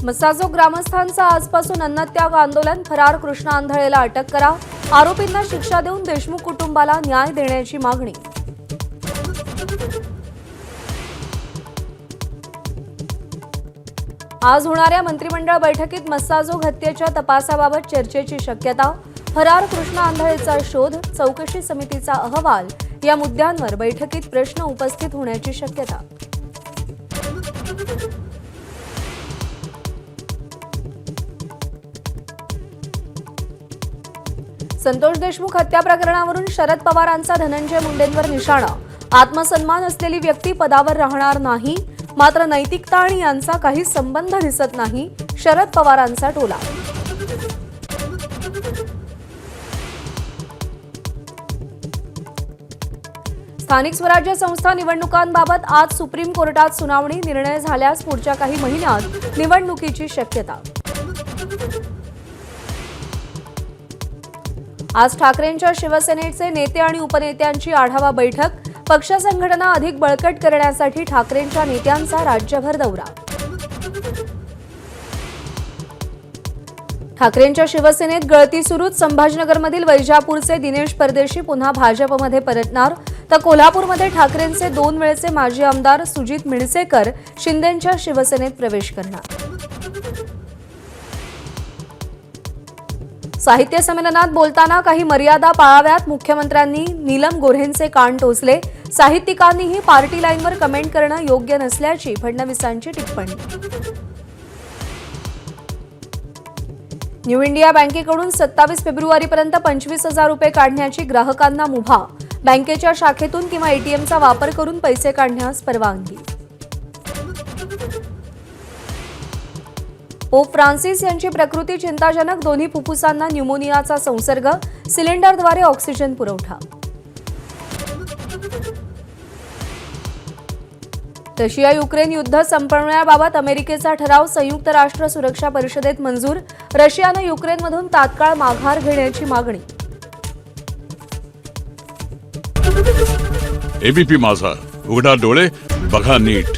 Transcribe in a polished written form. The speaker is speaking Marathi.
मसाजो ग्रामस्थांचा आजपासून अन्नत्याग आंदोलन। फरार कृष्णा आंधळेला अटक करा। आरोपींना शिक्षा देऊन देशमुख कुटुंबाला न्याय देण्याची मागणी। आज होणाऱ्या मंत्रिमंडळ बैठकीत मसाजो हत्येच्या तपासाबाबत चर्चेची शक्यता। फरार कृष्णा आंधळेचा शोध, चौकशी समितीचा अहवाल या मुद्द्यांवर बैठकीत प्रश्न उपस्थित होण्याची शक्यता। संतोष देशमुख हत्या प्रकरणावरून शरद पवारांचा धनंजय मुंडेंवर निशाणा। आत्मसन्मान असलेली व्यक्ती पदावर राहणार नाही, मात्र नैतिकता आणि यांचा काही संबंध दिसत नाही, शरद पवारांचा टोला। स्थानिक स्वराज्य संस्था निवडणुकांबाबत आज सुप्रीम कोर्टात सुनावणी। निर्णय झाल्यास पुढच्या काही महिन्यात निवडणुकीची शक्यता। आज ठाकरेंच्या शिवसेनेचे नेते आणि उपनेत्यांची आढावा बैठक। पक्ष संघटना अधिक बळकट करण्यासाठी ठाकरेंच्या नेत्यांचा राज्यभर दौरा। ठाकरेंच्या शिवसेनेत गळती सुरूच। संभाजीनगरमधील वैजापूरचे दिनेश परदेशी पुन्हा भाजपमध्ये परतणार, तर कोल्हापूरमध्ये ठाकरेंचे 2 वेळचे माजी आमदार सुजित मिणसेकर शिंदेंच्या शिवसेनेत प्रवेश करणार। साहित्य संमेलनात बोलताना काही मर्यादा पाळाव्यात। मुख्यमंत्र्यांनी नीलम गोऱ्हेंचे कान टोचले। साहित्यिकांनीही पार्टी लाईनवर कमेंट करणं योग्य नसल्याची फडणवीसांची टिप्पणी। न्यू इंडिया बँकेकडून 27 फेब्रुवारीपर्यंत 25,000 रुपये काढण्याची ग्राहकांना मुभा। बँकेच्या शाखेतून किंवा एटीएमचा वापर करून पैसे काढण्यास परवानगी। पोप फ्रान्सिस यांची प्रकृती चिंताजनक। दोन्ही फुफ्फुसांना न्यूमोनियाचा संसर्ग। सिलेंडरद्वारे ऑक्सिजन पुरवठा। रशिया युक्रेन युद्ध संपवण्याबाबत अमेरिकेचा ठराव संयुक्त राष्ट्र सुरक्षा परिषदेत मंजूर। रशियानं युक्रेनमधून तात्काळ माघार घेण्याची मागणी। एबीपी माझा, उघडा डोळे बघा नीट।